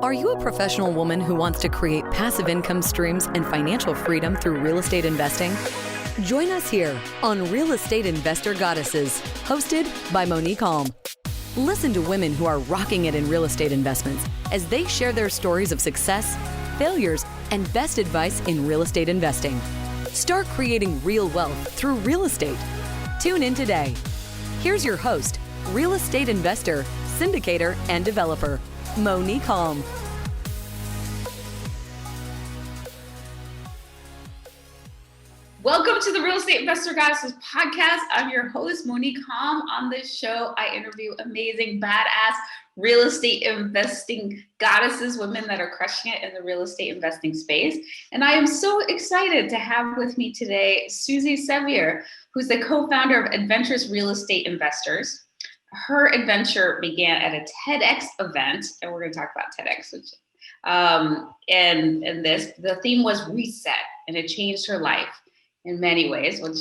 Are you a professional woman who wants to create passive income streams and financial freedom through real estate investing? Join us here on Real Estate Investor Goddesses, hosted by Monick Halm. Listen to women who are rocking it in real estate investments as they share their stories of success, failures, and best advice in real estate investing. Start creating real wealth through real estate. Tune in today. Here's your host, real estate investor, syndicator, and developer, Monick Halm. Welcome to the Real Estate Investor Goddesses podcast. I'm your host, Monick Halm. On this show, I interview amazing, badass real estate investing goddesses, women that are crushing it in the real estate investing space. And I am so excited to have with me today, Suzy Sevier, who's the co-founder of Adventurous Investors. Her adventure began at a TEDx event, and we're going to talk about TEDx. And the theme was reset, and it changed her life in many ways, which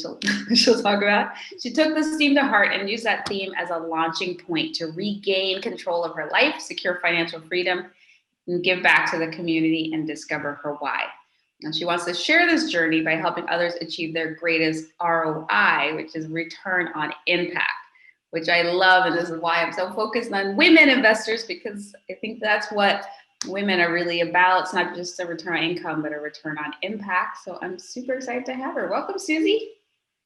she'll talk about. She took this theme to heart and used that theme as a launching point to regain control of her life, secure financial freedom, and give back to the community and discover her why. And she wants to share this journey by helping others achieve their greatest ROI, which is return on impact, which I love. And this is why I'm so focused on women investors, because I think that's what women are really about. It's not just a return on income, but a return on impact. So I'm super excited to have her. Welcome, Suzy.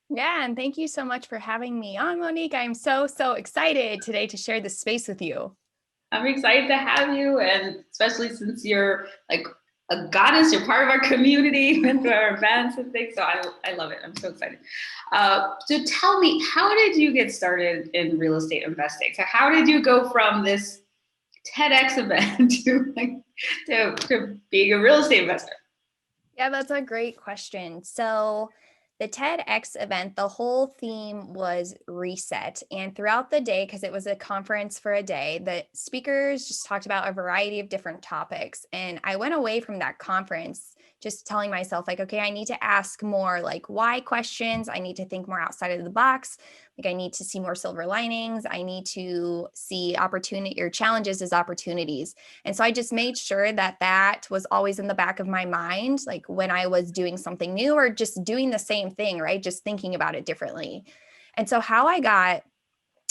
Yeah, and thank you so much for having me on, Monick. I'm so excited today to share this space with you. I'm excited to have you, and especially since you're like a goddess, you're part of our community and our events and things. So I love it. I'm so excited. So tell me, how did you get started in real estate investing? So how did you go from this TEDx event to being a real estate investor? Yeah, that's a great question. So the TEDx event, the whole theme was reset. And throughout the day, because it was a conference for a day, the speakers just talked about a variety of different topics. And I went away from that conference just telling myself, like, okay, I need to ask more like why questions. I need to think more outside of the box. Like, I need to see more silver linings. I need to see opportunity or challenges as opportunities. And so I just made sure that that was always in the back of my mind, like when I was doing something new or just doing the same thing, right? Just thinking about it differently. And so how I got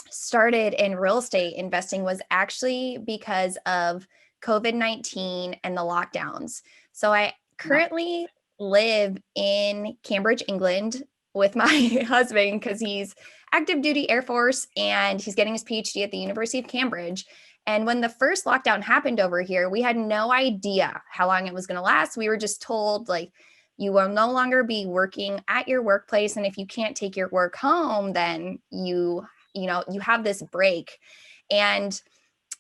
started in real estate investing was actually because of COVID-19 and the lockdowns. So I currently live in Cambridge, England with my husband because he's active duty Air Force and he's getting his PhD at the University of Cambridge. And when the first lockdown happened over here, we had no idea how long it was going to last. We were just told, like, you will no longer be working at your workplace. And if you can't take your work home, then you have this break. And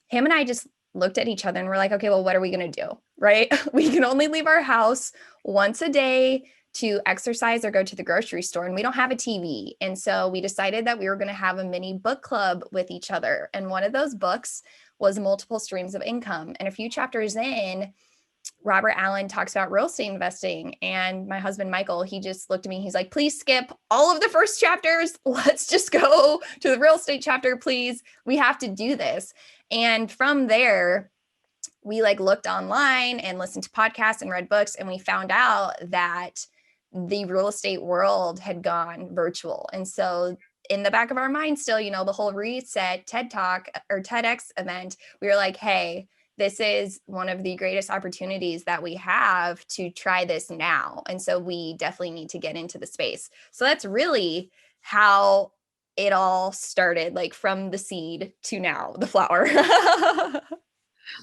him and I just looked at each other and we're like, okay, well, what are we going to do? Right? We can only leave our house once a day to exercise or go to the grocery store, and we don't have a TV. And so we decided that we were going to have a mini book club with each other. And one of those books was Multiple Streams of Income. And a few chapters in, Robert Allen talks about real estate investing. And my husband, Michael, he just looked at me. He's like, please skip all of the first chapters. Let's just go to the real estate chapter, please. We have to do this. And from there, we looked online and listened to podcasts and read books. And we found out that the real estate world had gone virtual. And so in the back of our mind still, the whole reset TED Talk or TEDx event, we were like, hey, this is one of the greatest opportunities that we have to try this now. And so we definitely need to get into the space. So that's really how it all started, like from the seed to now, the flower.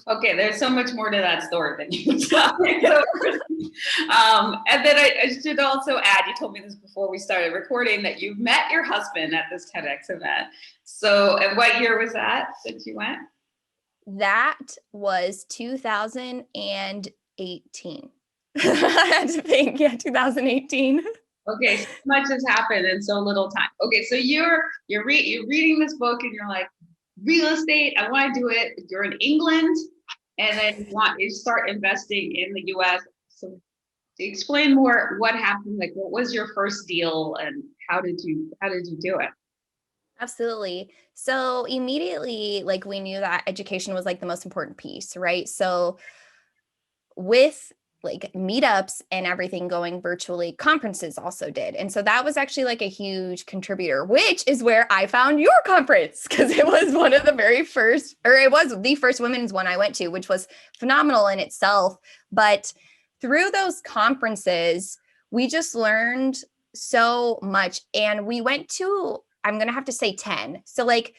Okay, there's so much more to that story than you tell. And then I should also add, you told me this before we started recording, that you met your husband at this TEDx event. So, and what year was that you went? That was 2018. I had to think, 2018. Okay, so much has happened in so little time. Okay, so you're reading this book and you're like, real estate, I want to do it. You're in England, and then you start investing in the US. So explain more what happened. Like, what was your first deal, and how did you do it? Absolutely. So immediately, like we knew that education was like the most important piece, right? So with like meetups and everything going virtually, conferences also did. And so that was actually like a huge contributor, which is where I found your conference, because it was one of the very first, or it was the first women's one I went to, which was phenomenal in itself. But through those conferences, we just learned so much. And we went to, I'm going to have to say 10. So like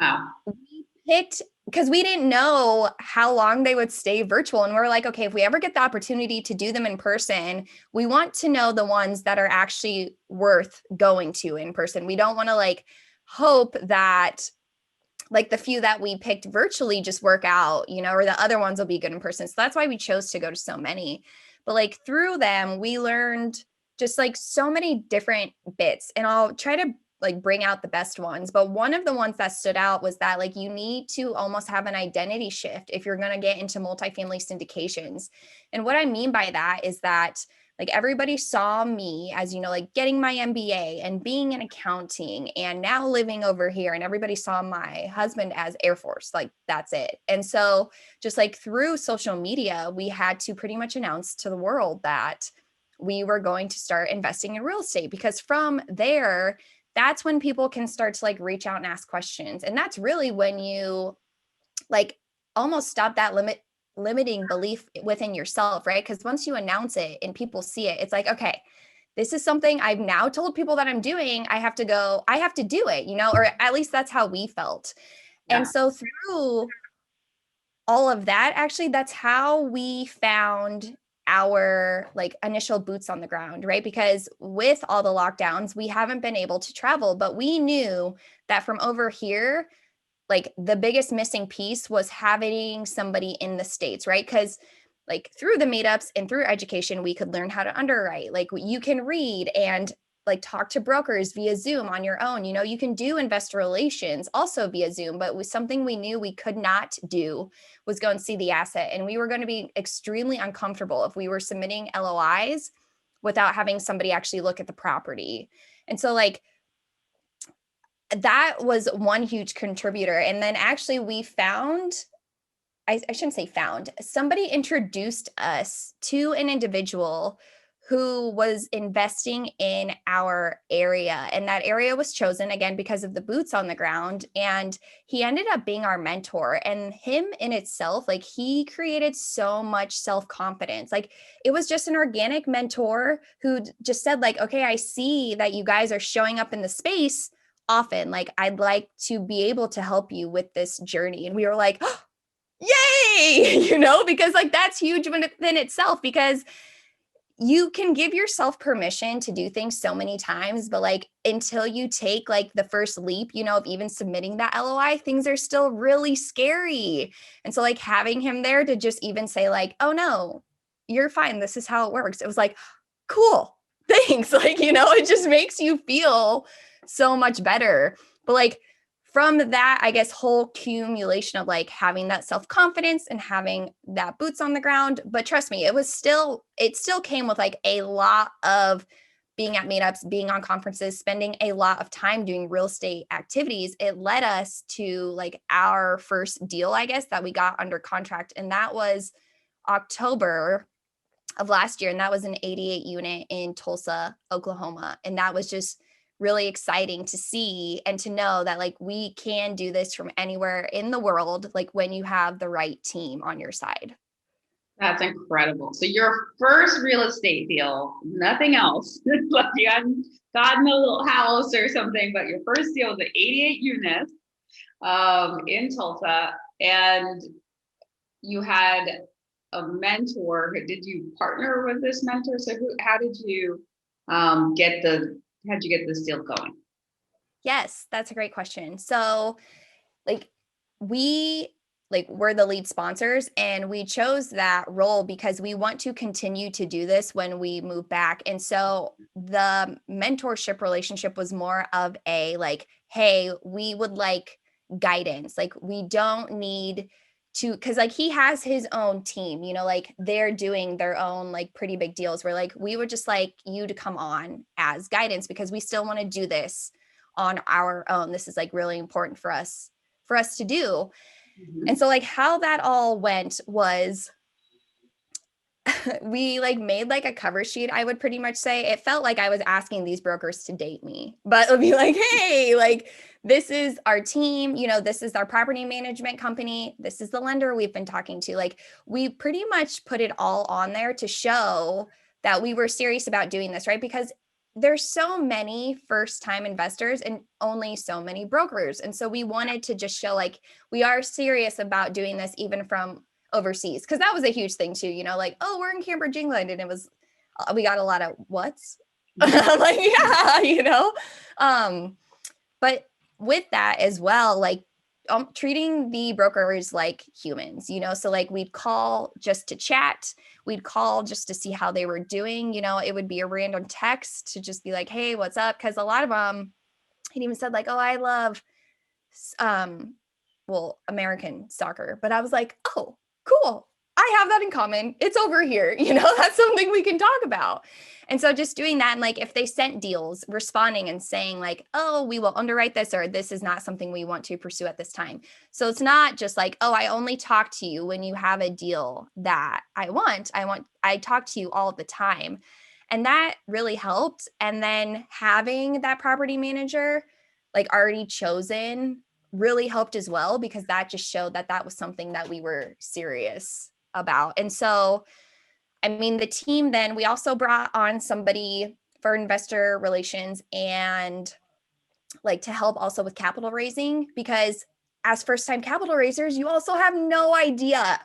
Wow. we picked, because we didn't know how long they would stay virtual. And we're like, okay, if we ever get the opportunity to do them in person, we want to know the ones that are actually worth going to in person. We don't want to like hope that like the few that we picked virtually just work out, you know, or the other ones will be good in person. So that's why we chose to go to so many. But like through them, we learned just like so many different bits. And I'll try to like bring out the best ones. But one of the ones that stood out was that like you need to almost have an identity shift if you're going to get into multifamily syndications. And what I mean by that is that like everybody saw me as, you know, like getting my MBA and being in accounting and now living over here. And everybody saw my husband as Air Force. Like that's it. And so just like through social media, we had to pretty much announce to the world that we were going to start investing in real estate, because from there, that's when people can start to like reach out and ask questions. And that's really when you like almost stop that limiting belief within yourself, right? Because once you announce it and people see it, it's like, okay, this is something I've now told people that I'm doing. I have to do it, you know, or at least that's how we felt. Yeah. And so through all of that, actually, that's how we found our like initial boots on the ground, right? Because with all the lockdowns, we haven't been able to travel, but we knew that from over here, like the biggest missing piece was having somebody in the States, right? Because like through the meetups and through education, we could learn how to underwrite. Like you can read and like talk to brokers via Zoom on your own. You know, you can do investor relations also via Zoom, but with something we knew we could not do was go and see the asset. And we were going to be extremely uncomfortable if we were submitting LOIs without having somebody actually look at the property. And so like that was one huge contributor. And then actually we found, I shouldn't say found, somebody introduced us to an individual who was investing in our area. And that area was chosen again because of the boots on the ground. And he ended up being our mentor. And him in itself, like he created so much self-confidence. Like it was just an organic mentor who just said like, okay, I see that you guys are showing up in the space often. Like I'd like to be able to help you with this journey. And we were like, oh, yay, you know, because like that's huge within itself, because you can give yourself permission to do things so many times, but like until you take like the first leap, you know, of even submitting that LOI, things are still really scary. And so like having him there to just even say like, oh no, you're fine, this is how it works. It was like, cool, thanks. Like, you know, it just makes you feel so much better. But like from that, I guess, whole accumulation of like having that self-confidence and having that boots on the ground. But trust me, it still came with like a lot of being at meetups, being on conferences, spending a lot of time doing real estate activities. It led us to like our first deal, I guess, that we got under contract. And that was October of last year. And that was an 88 unit in Tulsa, Oklahoma. And that was just really exciting to see and to know that like we can do this from anywhere in the world, like when you have the right team on your side. That's incredible. So your first real estate deal, nothing else. Like you hadn't gotten a little house or something, but your first deal was an 88 units in Tulsa, and you had a mentor. Did you partner with this mentor? So how did you how'd you get this deal going? Yes, that's a great question. So like we're the lead sponsors, and we chose that role because we want to continue to do this when we move back. And so the mentorship relationship was more of a like, hey, we would like guidance. Like we don't need to, because like he has his own team, you know, like they're doing their own like pretty big deals, where like we would just like you to come on as guidance because we still want to do this on our own. This is like really important for us to do. Mhm. And so like how that all went was we like made like a cover sheet, I would pretty much say. It felt like I was asking these brokers to date me, but it would be like, hey, like this is our team, you know, this is our property management company, this is the lender we've been talking to. Like we pretty much put it all on there to show that we were serious about doing this, right? Because there's so many first-time investors and only so many brokers. And so we wanted to just show like we are serious about doing this even from overseas, because that was a huge thing too, you know, like, oh, we're in Cambridge, England, and it was we got a lot of what's I'm like, yeah, you know. But with that as well, like treating the brokers like humans, you know, so like we'd call just to chat, we'd call just to see how they were doing, you know, it would be a random text to just be like, hey, what's up? Because a lot of them had even said like, oh, I love well, American soccer, but I was like, oh, cool. I have that in common. It's over here. You know, that's something we can talk about. And so just doing that, and like if they sent deals, responding and saying like, oh, we will underwrite this, or this is not something we want to pursue at this time. So it's not just like, oh, I only talk to you when you have a deal that I talk to you all the time. And that really helped. And then having that property manager like already chosen really helped as well, because that just showed that that was something that we were serious about. And so, I mean, the team, then we also brought on somebody for investor relations and like to help also with capital raising, because as first time capital raisers, you also have no idea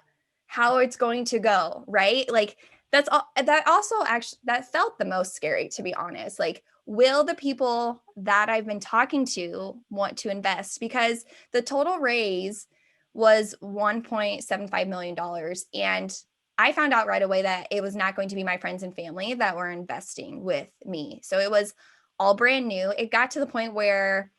how it's going to go, right? Like that's all that also actually that felt the most scary, to be honest. Like, will the people that I've been talking to want to invest? Because the total raise was $1.75 million. And I found out right away that it was not going to be my friends and family that were investing with me. So it was all brand new. It got to the point where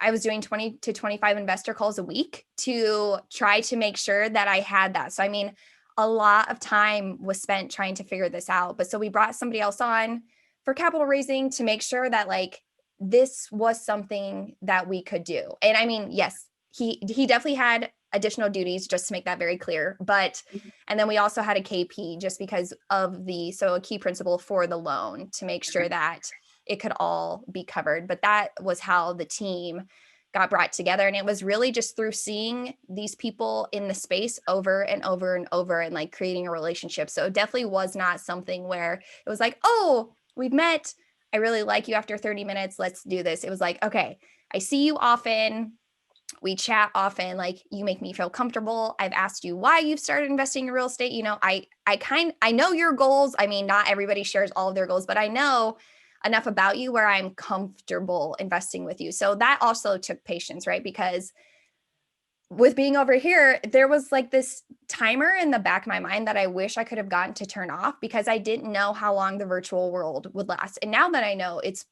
I was doing 20 to 25 investor calls a week to try to make sure that I had that. So, I mean, a lot of time was spent trying to figure this out. But so we brought somebody else on for capital raising to make sure that like this was something that we could do. And I mean, yes, he definitely had additional duties, just to make that very clear. But and then we also had a KP just because of a key principal for the loan to make sure that it could all be covered. But that was how the team got brought together. And it was really just through seeing these people in the space over and over and over and like creating a relationship. So it definitely was not something where it was like, oh, we've met. I really like you after 30 minutes. Let's do this. It was like, okay, I see you often. We chat often. Like, you make me feel comfortable. I've asked you why you've started investing in real estate. You know, I know your goals. I mean, not everybody shares all of their goals, but I know enough about you where I'm comfortable investing with you. So that also took patience, right? Because with being over here, there was like this timer in the back of my mind that I wish I could have gotten to turn off, because I didn't know how long the virtual world would last. And now that I know it's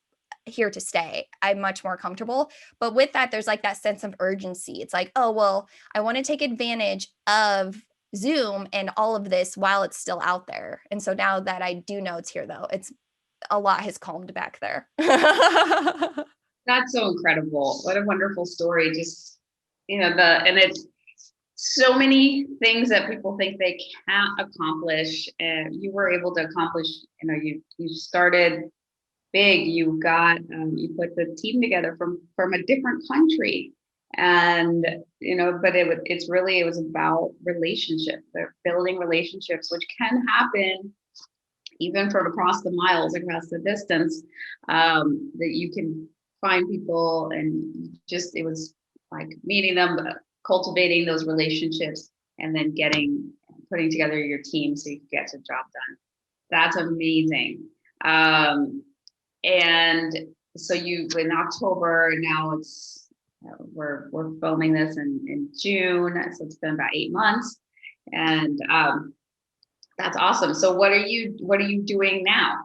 here to stay, I'm much more comfortable. But with that, there's like that sense of urgency. It's like, oh, well, I want to take advantage of Zoom and all of this while it's still out there. And so now that I do know it's here, though, it's a lot has calmed back there. That's so incredible. What a wonderful story. Just, and it's so many things that people think they can't accomplish, and you were able to accomplish. You started big. You put the team together from a different country, and but it was about relationships. They're building relationships, which can happen even from across the miles, across the distance, that you can find people, and just, it was like meeting them, cultivating those relationships, and then putting together your team so you can get the job done. That's amazing. And so in October, now it's, we're filming this in June. So it's been about 8 months, and, that's awesome. So what are you doing now?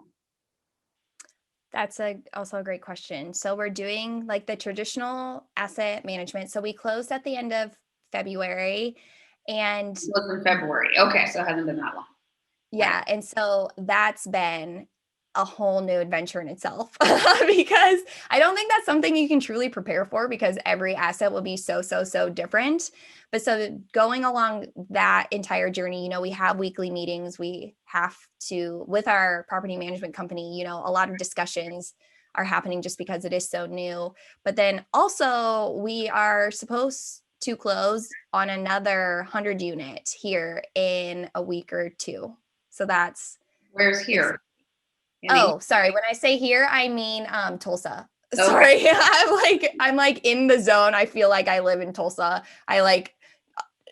That's also a great question. So we're doing like the traditional asset management. So we closed at the end of February, and It was in February. Okay, so it hasn't been that long. yeah, and so that's been a whole new adventure in itself because I don't think that's something you can truly prepare for because every asset will be so different. But so going along that entire journey, we have weekly meetings. We have to, with our property management company, a lot of discussions are happening just because it is so new. But then also we are supposed to close on another 100 unit here in a week or two. So that's where's here? Oh, sorry. When I say here, I mean Tulsa. Okay. Sorry. I'm like in the zone. I feel like I live in Tulsa. I like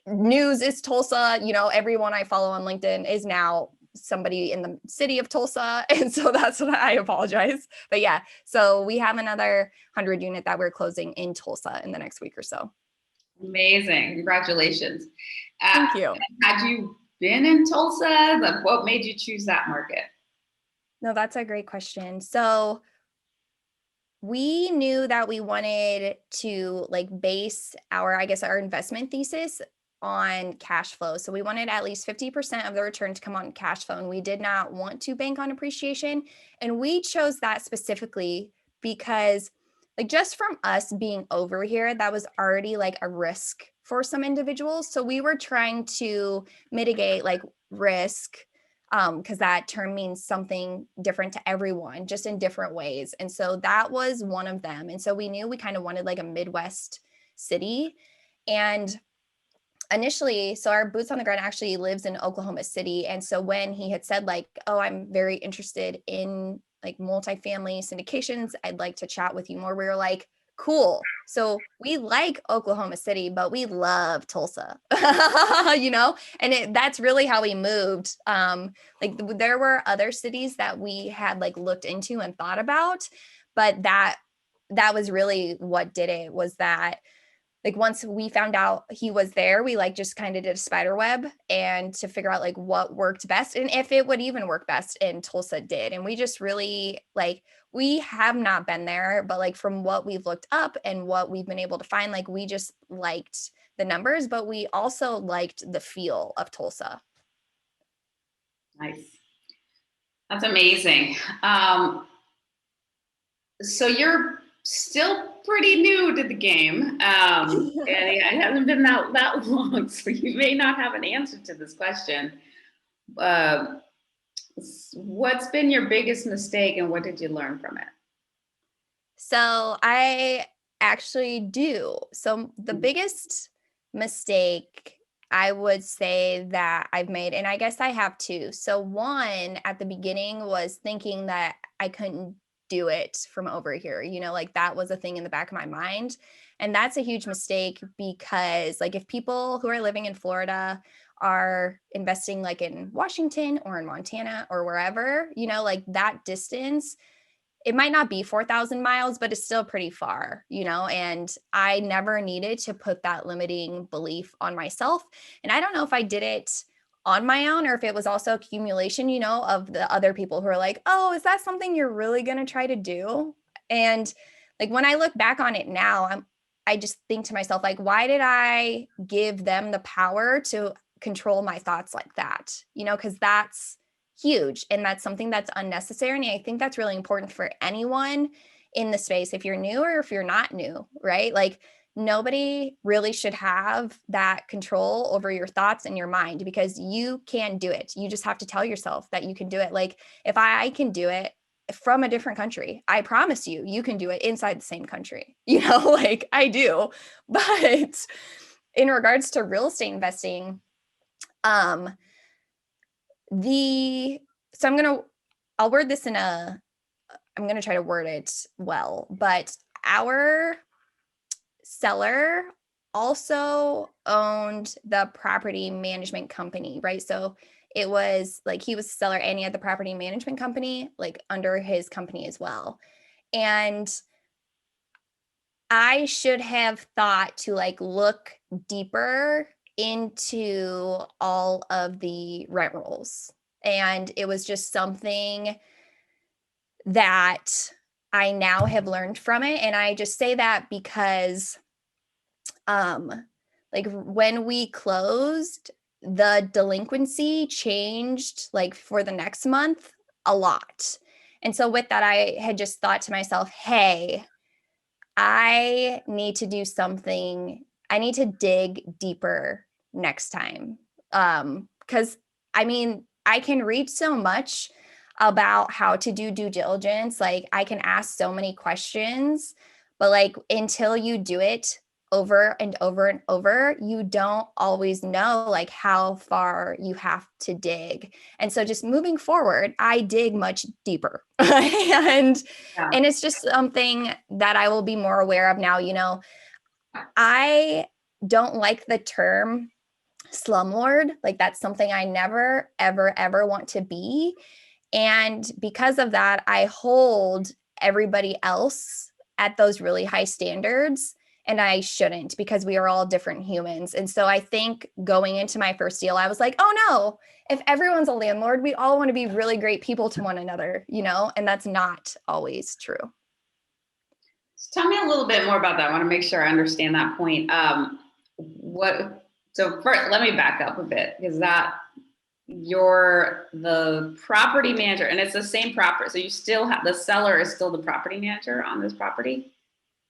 news is Tulsa. Everyone I follow on LinkedIn is now somebody in the city of Tulsa. And so that's what I apologize. But yeah, so we have another 100 unit that we're closing in Tulsa in the next week or so. Amazing. Congratulations. Thank you. Had you been in Tulsa? Like, what made you choose that market? No, that's a great question. So we knew that we wanted to base our investment thesis on cash flow. So we wanted at least 50% of the return to come on cash flow. And we did not want to bank on appreciation. And we chose that specifically because just from us being over here, that was already a risk for some individuals. So we were trying to mitigate risk, because that term means something different to everyone, just in different ways. And so that was one of them. And so we knew we kind of wanted a Midwest city. And initially, so our boots on the ground actually lives in Oklahoma City. And so when he had said oh, I'm very interested in multifamily syndications, I'd like to chat with you more, we were like, cool. So we like Oklahoma City, but we love Tulsa, and that's really how we moved. There were other cities that we had looked into and thought about, but that was really what did it, was that once we found out he was there, we just kind of did a spider web and to figure out what worked best and if it would even work best, and Tulsa did. And we just really we have not been there, but from what we've looked up and what we've been able to find, we just liked the numbers, but we also liked the feel of Tulsa. Nice. That's amazing. So you're still pretty new to the game, and it hasn't been that long, so you may not have an answer to this question. What's been your biggest mistake and what did you learn from it? So I actually do. So the biggest mistake I would say that I've made, and I guess I have two. So one at the beginning was thinking that I couldn't do it from over here, that was a thing in the back of my mind. And that's a huge mistake because if people who are living in Florida are investing in Washington or in Montana or wherever, that distance, it might not be 4,000 miles, but it's still pretty far, and I never needed to put that limiting belief on myself. And I don't know if I did it on my own or if it was also accumulation, of the other people who are like, oh, is that something you're really going to try to do? And when I look back on it now, I just think to myself, why did I give them the power to control my thoughts like that? Because that's huge. And that's something that's unnecessary. And I think that's really important for anyone in the space, if you're new or if you're not new, right? Nobody really should have that control over your thoughts and your mind because you can do it. You just have to tell yourself that you can do it. If I can do it from a different country, I promise you, you can do it inside the same country, I do. But in regards to real estate investing, I'll word this I'm going to try to word it well, but our seller also owned the property management company, right? So it was he was the seller and he had the property management company under his company as well. And I should have thought to look deeper into all of the rent rolls. And it was just something that I now have learned from it. And I just say that because when we closed, the delinquency changed for the next month a lot. And so with that, I had just thought to myself, hey, I need to do something. I need to dig deeper next time. Because I mean, I can read so much about how to do due diligence. Like I can ask so many questions, but like until you do it over and over and over, you don't always know like how far you have to dig. And so just moving forward, I dig much deeper. and Yeah. and it's just something that I will be more aware of now. You know, I don't like the term slumlord. Like that's something I never, ever, ever want to be. And because of that, I hold everybody else at those really high standards. And I shouldn't, because we are all different humans. And so I think going into my first deal, I was like, oh no, if everyone's a landlord, we all want to be really great people to one another, you know, and that's not always true. So tell me a little bit more about that. I want to make sure I understand that point. So first, let me back up a bit, because that you're the property manager and it's the same property. So you still have, the seller is still the property manager on this property?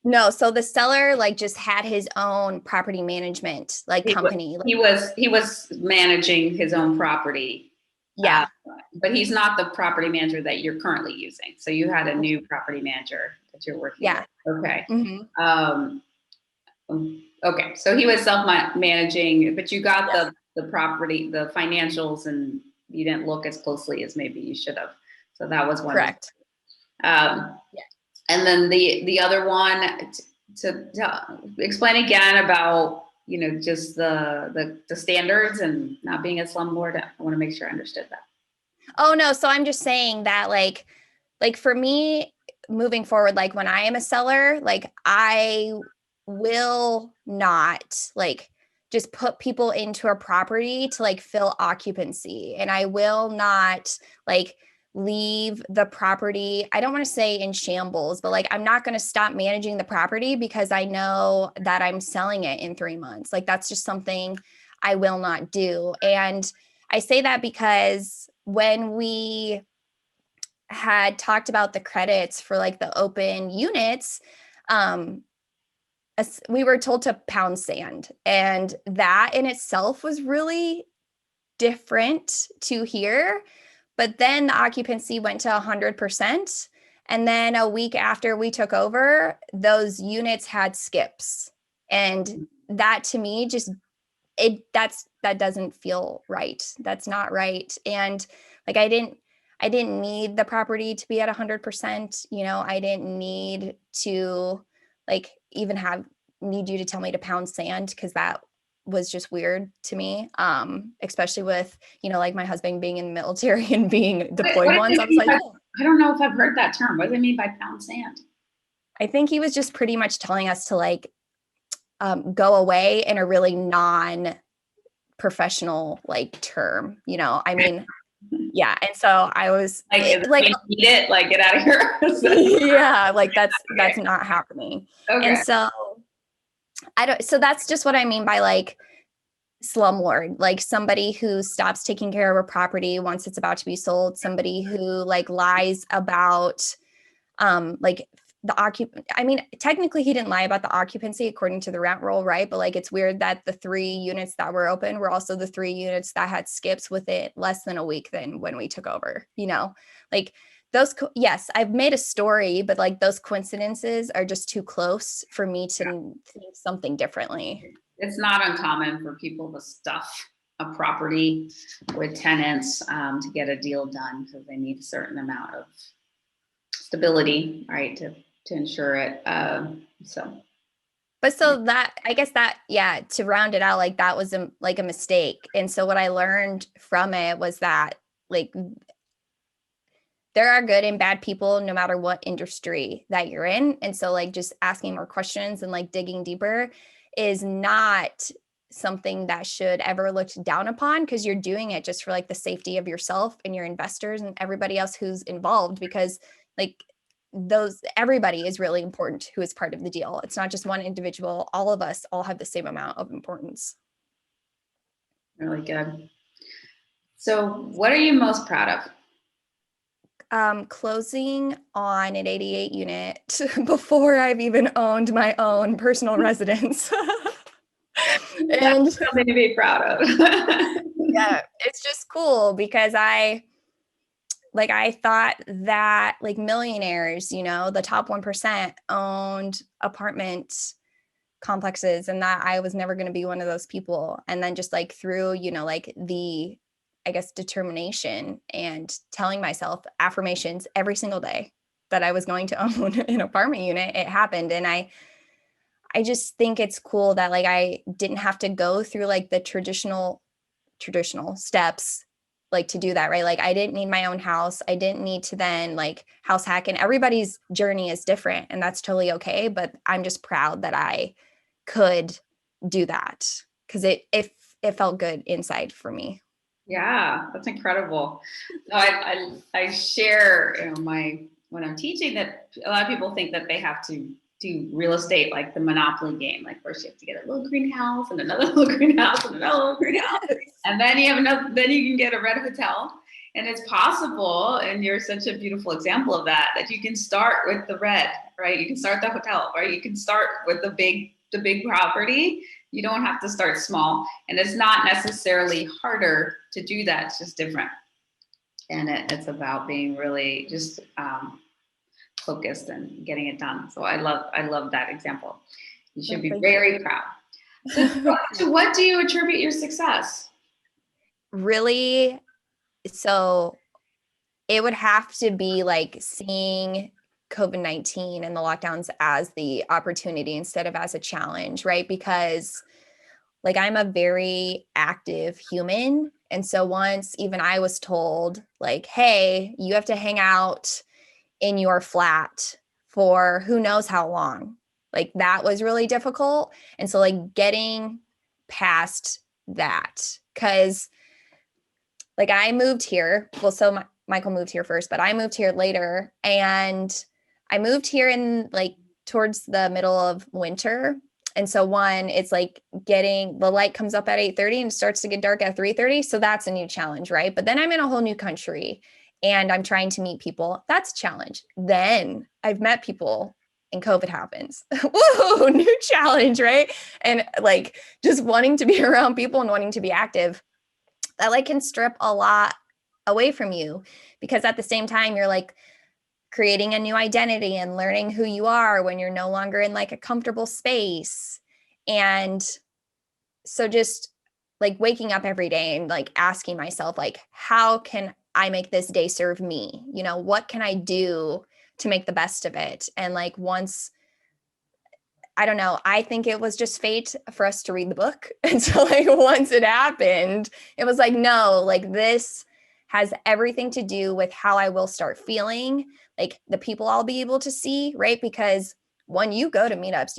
No, so the seller like just had his own property management like company. He was managing his own property. Yeah. But he's not the property manager that you're currently using. So you had a new property manager that you're working with. Okay. Mm-hmm. Okay. So he was self-managing, but you got the property, the financials, and you didn't look as closely as maybe you should have. So that was one. Correct. Yeah. And then the other one, to explain again about, you know, just the standards and not being a slumlord. I want to make sure I understood that. Oh no, so I'm just saying that like for me moving forward, like when I am a seller, like I will not like just put people into a property to like fill occupancy, and I will not like leave the property, I don't want to say in shambles, but like I'm not going to stop managing the property because I know that I'm selling it in 3 months. Like that's just something I will not do. And I say that because when we had talked about the credits for like the open units, we were told to pound sand, and that in itself was really different to hear. But then the occupancy went to 100%. And then a week after we took over, those units had skips. And that to me just that doesn't feel right. That's not right. And like I didn't need the property to be at 100%. You know, I didn't need to like even need you to tell me to pound sand, because that was just weird to me. Especially with, you know, like my husband being in the military and being deployed once. I was like, I don't know if I've heard that term. What do they mean by pound sand? I think he was just pretty much telling us to like go away in a really non-professional like term, you know. I mean, yeah. And so I was like eat it, like get out of here. Yeah, like that's not happening. Okay. And so so that's just what I mean by like slumlord, like somebody who stops taking care of a property once it's about to be sold, somebody who like lies about like I mean, technically he didn't lie about the occupancy according to the rent roll, right? But like it's weird that the 3 units that were open were also the 3 units that had skips with it less than a week than when we took over, you know. Like those yes, I've made a story, but like those coincidences are just too close for me to think something differently. It's not uncommon for people to stuff a property with tenants to get a deal done, because they need a certain amount of stability, right, to ensure it. But so that, I guess that, yeah, to round it out, like that was like a mistake. And so what I learned from it was that like there are good and bad people no matter what industry that you're in. And so like just asking more questions and like digging deeper is not something that should ever looked down upon, because you're doing it just for like the safety of yourself and your investors and everybody else who's involved, because like everybody is really important who is part of the deal. It's not just one individual. All of us all have the same amount of importance. Really good. So what are you most proud of? closing on an 88 unit before I've even owned my own personal residence. And that's something to be proud of. yeah, it's just cool because I thought that like millionaires, the top 1% owned apartment complexes, and that I was never going to be one of those people. And then just like through, like the, I guess, determination and telling myself affirmations every single day that I was going to own an apartment unit, it happened. And I just think it's cool that like I didn't have to go through like the traditional steps like to do that, right? Like I didn't need my own house. I didn't need to then like house hack, and everybody's journey is different, and that's totally okay. But I'm just proud that I could do that because it felt good inside for me. Yeah, that's incredible. No, I share, when I'm teaching, that a lot of people think that they have to do real estate like the Monopoly game. Like first you have to get a little greenhouse and another little greenhouse and another little greenhouse, and then you have enough. Then you can get a red hotel, and it's possible. And you're such a beautiful example of that. That you can start with the red, right? You can start the hotel, right? You can start with the big property. You don't have to start small, and it's not necessarily harder to do that. It's just different, and it's about being really just focused and getting it done. So I love that example. You should be very proud. So what do you attribute your success? Really, so it would have to be like seeing COVID-19 and the lockdowns as the opportunity instead of as a challenge, right? Because like I'm a very active human. And so once even I was told like, hey, you have to hang out in your flat for who knows how long, like that was really difficult. And so like getting past that, because like I moved here. Well, so Michael moved here first, but I moved here later, and I moved here in like towards the middle of winter. And so one, it's like getting the light comes up at 8:30 and starts to get dark at 3:30. So that's a new challenge, right? But then I'm in a whole new country and I'm trying to meet people. That's a challenge. Then I've met people and COVID happens. Whoa, new challenge, right? And like just wanting to be around people and wanting to be active, that like can strip a lot away from you, because at the same time you're like creating a new identity and learning who you are when you're no longer in like a comfortable space. And so just like waking up every day and like asking myself, like, how can I make this day serve me? What can I do to make the best of it? And like once, I don't know, I think it was just fate for us to read the book. And so like once it happened, it was like, no, like this has everything to do with how I will start feeling, like the people I'll be able to see, right? Because when you go to meetups,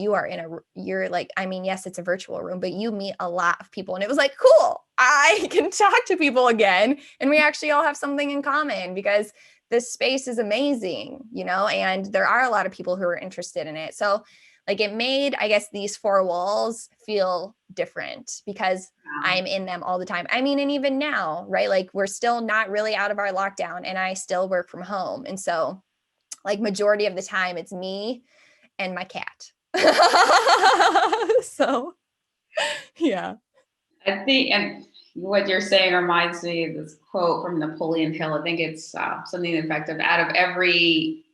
you're like, I mean, yes, it's a virtual room, but you meet a lot of people. And it was like, cool, I can talk to people again. And we actually all have something in common because this space is amazing, and there are a lot of people who are interested in it. So like it made, I guess, these four walls feel different because I'm in them all the time. I mean, and even now, right? Like we're still not really out of our lockdown and I still work from home. And so like majority of the time it's me and my cat. So yeah. I think, and what you're saying reminds me of this quote from Napoleon Hill. I think it's something to the effect of, out of every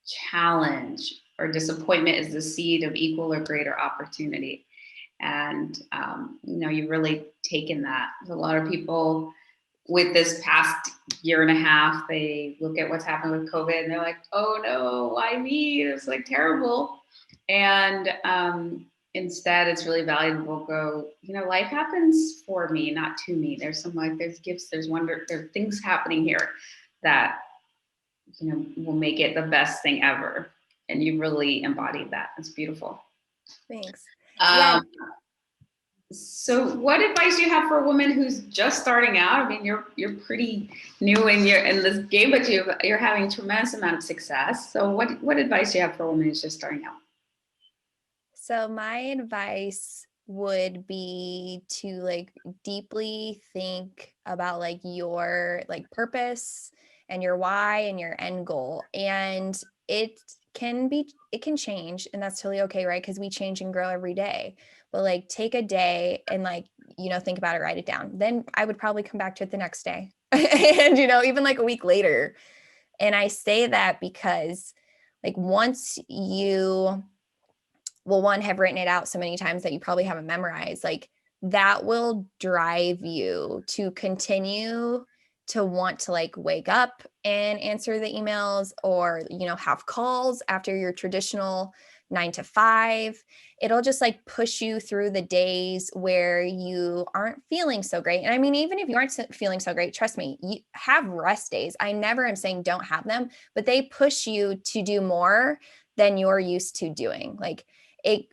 challenge or disappointment is the seed of equal or greater opportunity. And, you've really taken that. There's a lot of people with this past year and a half, they look at what's happened with COVID and they're like, oh no, why me? It's like terrible. And instead, it's really valuable to go, life happens for me, not to me. There's gifts, there's wonder, there are things happening here that, will make it the best thing ever. And you really embodied that. It's beautiful. Thanks. So what advice do you have for a woman who's just starting out? I mean, you're pretty new in this game, but you're having a tremendous amount of success. So what advice do you have for a woman who's just starting out? So my advice would be to like deeply think about like your like purpose and your why and your end goal. And it can change, and that's totally okay, right? Because we change and grow every day. But like take a day and like, think about it, write it down. Then I would probably come back to it the next day and, even like a week later. And I say that because like once you, well, one, have written it out so many times that you probably haven't memorized, like that will drive you to continue to want to like wake up and answer the emails or, have calls after your traditional 9 to 5. It'll just like push you through the days where you aren't feeling so great. And I mean, even if you aren't feeling so great, trust me, you have rest days. I never am saying don't have them, but they push you to do more than you're used to doing. Like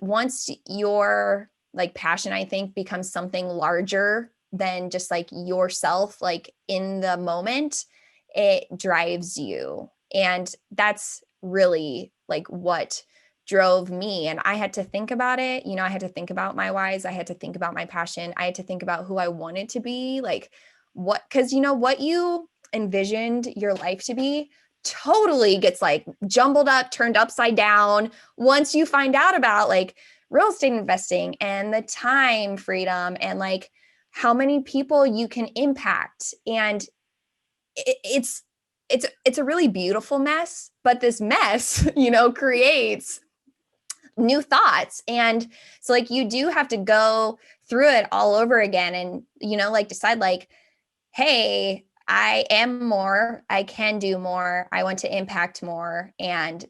once your like passion, I think, becomes something larger than just like yourself, like in the moment, it drives you. And that's really like what drove me. And I had to think about it. I had to think about my whys. I had to think about my passion. I had to think about who I wanted to be, like because what you envisioned your life to be totally gets like jumbled up, turned upside down once you find out about like real estate investing and the time freedom and like how many people you can impact. And it's a really beautiful mess, but this mess, creates new thoughts. And so like you do have to go through it all over again and, like decide like, hey, I am more, I can do more, I want to impact more, and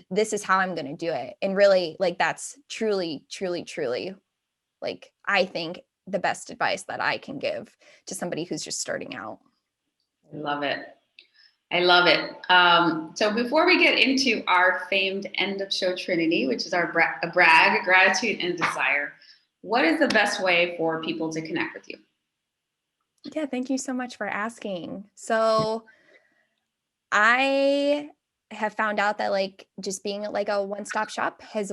this is how I'm going to do it. And really, like, that's truly, truly, truly, like, I think the best advice that I can give to somebody who's just starting out. I love it. I love it. So before we get into our famed end of show Trinity, which is our brag, gratitude, and desire, what is the best way for people to connect with you? Yeah, thank you so much for asking. So I have found out that like just being like a one-stop shop is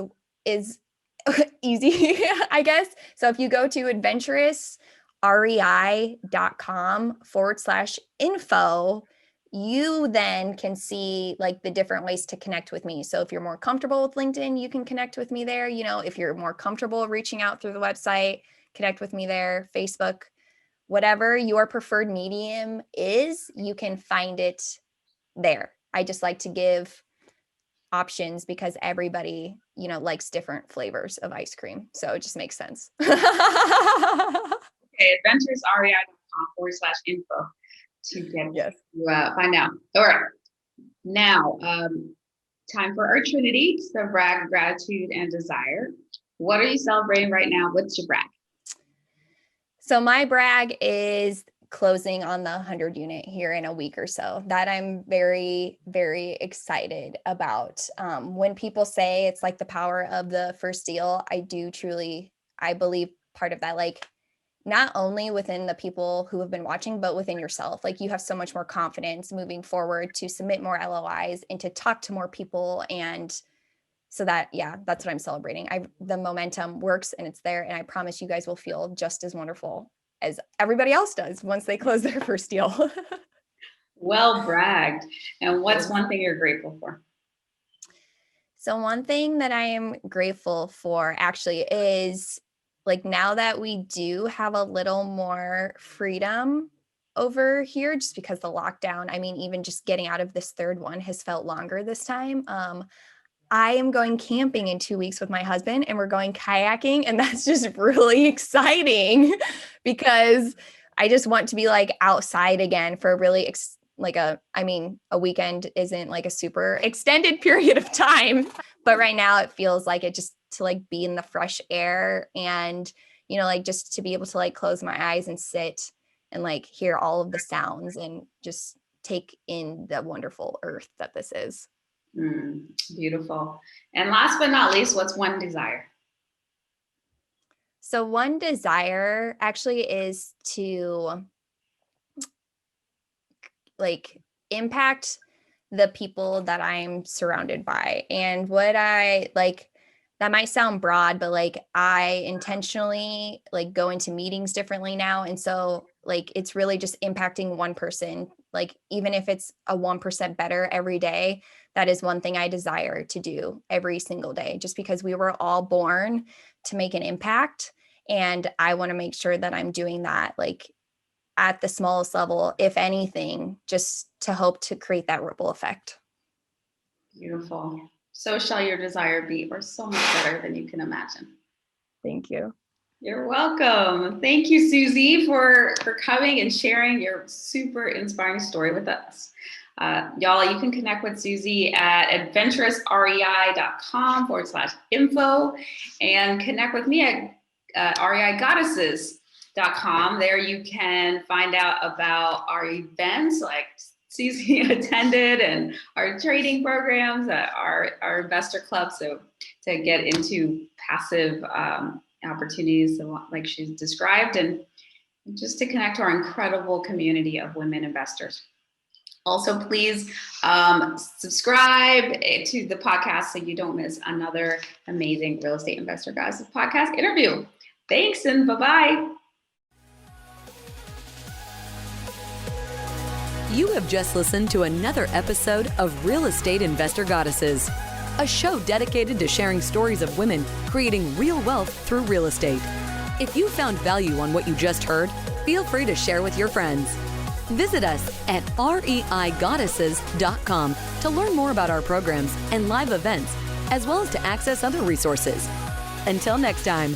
easy, I guess. So if you go to adventurousrei.com/info, you then can see like the different ways to connect with me. So if you're more comfortable with LinkedIn, you can connect with me there. If you're more comfortable reaching out through the website, connect with me there, Facebook, whatever your preferred medium is, you can find it there. I just like to give options because everybody, likes different flavors of ice cream. So it just makes sense. Okay, adventurous.rei.com/info to get to find out. All right. Now, time for our Trinity, the brag, gratitude, and desire. What are you celebrating right now? What's your brag? So my brag is closing on the 100 unit here in a week or so. That I'm very, very excited about. When people say it's like the power of the first deal, I believe part of that, like not only within the people who have been watching, but within yourself. Like you have so much more confidence moving forward to submit more LOIs and to talk to more people. And so that's what I'm celebrating. The momentum works and it's there. And I promise you guys will feel just as wonderful as everybody else does once they close their first deal. Well bragged. And what's one thing you're grateful for? So one thing that I am grateful for actually is like now that we do have a little more freedom over here, just because the lockdown, I mean, even just getting out of this third one has felt longer this time. I am going camping in 2 weeks with my husband and we're going kayaking. And that's just really exciting because I just want to be like outside again for a really a weekend isn't like a super extended period of time, but right now it feels like it just to like be in the fresh air and, like just to be able to like close my eyes and sit and like hear all of the sounds and just take in the wonderful earth that this is. Beautiful. And last but not least, what's one desire? So one desire actually is to like impact the people that I'm surrounded by. And what I like, that might sound broad, but like I intentionally like go into meetings differently now. And so like, it's really just impacting one person Like, even if it's a 1% better every day, that is one thing I desire to do every single day, just because we were all born to make an impact. And I want to make sure that I'm doing that, like, at the smallest level, if anything, just to hope to create that ripple effect. Beautiful. So shall your desire be, or so much better than you can imagine. Thank you. You're welcome. Thank you, Suzy, for coming and sharing your super inspiring story with us. Y'all, you can connect with Suzy at adventurousrei.com/info and connect with me at reigoddesses.com. There you can find out about our events like Suzy attended and our trading programs, our investor club. So to get into passive opportunities like she's described, and just to connect to our incredible community of women investors. Also, please subscribe to the podcast so you don't miss another amazing Real Estate Investor Goddesses podcast interview. Thanks, and bye-bye. You have just listened to another episode of Real Estate Investor Goddesses, a show dedicated to sharing stories of women creating real wealth through real estate. If you found value on what you just heard, feel free to share with your friends. Visit us at reigoddesses.com to learn more about our programs and live events, as well as to access other resources. Until next time.